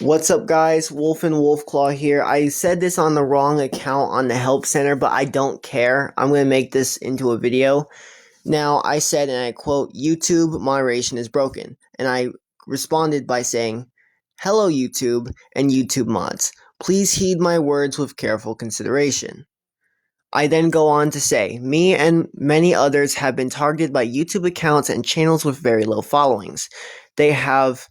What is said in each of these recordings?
What's up, guys? Wolf and Wolfclaw here. I said this on the wrong account on the help center, but I don't care. I'm going to make this into a video. Now, I said, and I quote, YouTube moderation is broken. And I responded by saying, hello, YouTube and YouTube mods. Please heed my words with careful consideration. I then go on to say, me and many others have been targeted by YouTube accounts and channels with very low followings. They have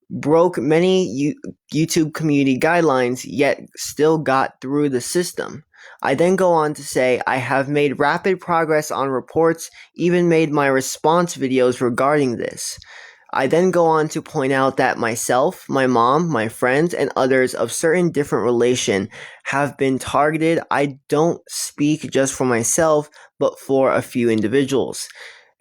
broke many YouTube community guidelines, yet still got through the system. I then go on to say, I have made rapid progress on reports, even made my response videos regarding this. I then go on to point out that myself, my mom, my friends, and others of certain different relation have been targeted. I don't speak just for myself, but for a few individuals.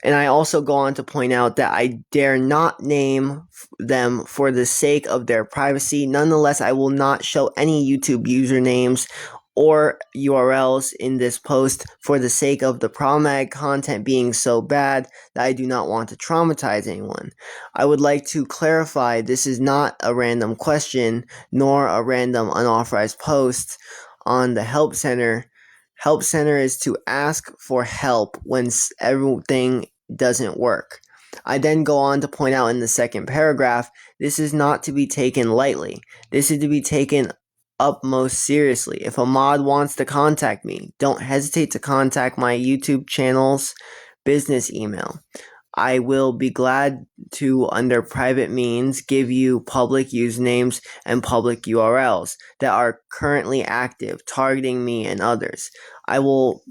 And I also go on to point out that I dare not name them for the sake of their privacy. Nonetheless, I will not show any YouTube usernames or URLs in this post for the sake of the problematic content being so bad that I do not want to traumatize anyone. I would like to clarify this is not a random question nor a random unauthorized post on the help center. Help center is to ask for help when everything doesn't work. I then go on to point out in the second paragraph, this is not to be taken lightly. This is to be taken utmost seriously. If a mod wants to contact me, don't hesitate to contact my YouTube channel's business email. I will be glad to, under private means, give you public usernames and public URLs that are currently active, targeting me and others. I will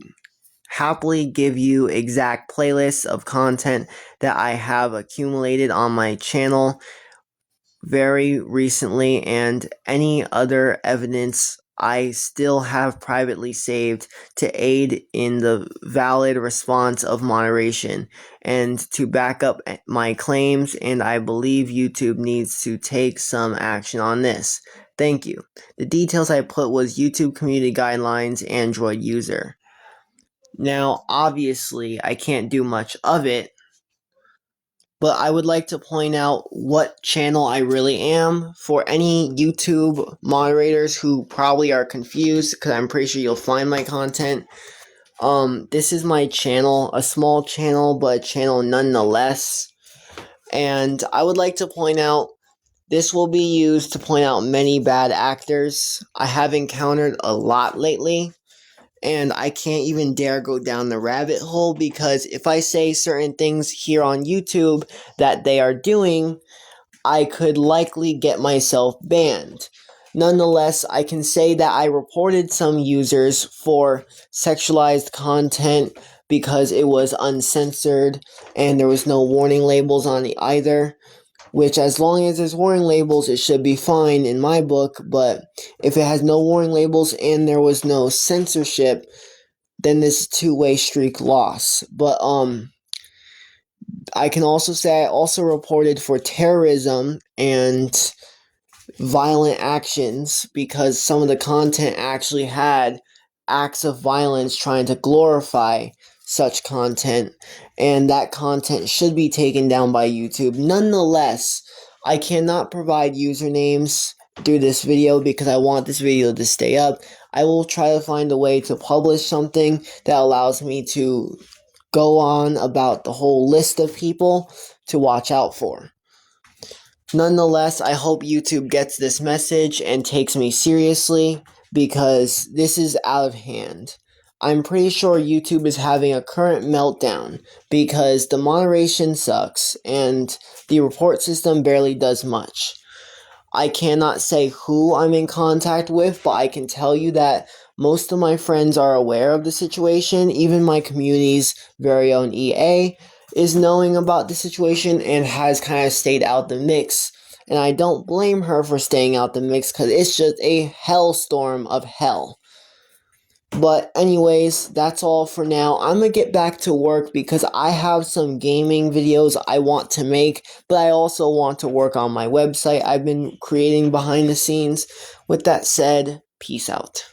happily give you exact playlists of content that I have accumulated on my channel very recently, and any other evidence I still have privately saved to aid in the valid response of moderation and to back up my claims, and I believe YouTube needs to take some action on this. Thank you. The details I put was YouTube Community Guidelines, Android user. Now, obviously, I can't do much of it, but I would like to point out what channel I really am for any YouTube moderators who probably are confused, because I'm pretty sure you'll find my content. This is my channel, a small channel, but a channel nonetheless. And I would like to point out, this will be used to point out many bad actors I have encountered a lot lately. And I can't even dare go down the rabbit hole, because if I say certain things here on YouTube that they are doing, I could likely get myself banned. Nonetheless, I can say that I reported some users for sexualized content because it was uncensored and there was no warning labels on it either. Which, as long as there's warning labels, it should be fine in my book, but if it has no warning labels and there was no censorship, then this two-way streak loss. But, I can also say I also reported for terrorism and violent actions, because some of the content actually had acts of violence trying to glorify such content, and that content should be taken down by YouTube. Nonetheless, I cannot provide usernames through this video because I want this video to stay up. I will try to find a way to publish something that allows me to go on about the whole list of people to watch out for. Nonetheless, I hope YouTube gets this message and takes me seriously, because this is out of hand. I'm pretty sure YouTube is having a current meltdown because the moderation sucks and the report system barely does much. I cannot say who I'm in contact with, but I can tell you that most of my friends are aware of the situation. Even my community's very own EA is knowing about the situation and has kind of stayed out the mix. And I don't blame her for staying out the mix, because it's just a hellstorm of hell. But anyways, that's all for now. I'm gonna get back to work because I have some gaming videos I want to make, but I also want to work on my website I've been creating behind the scenes. With that said, peace out.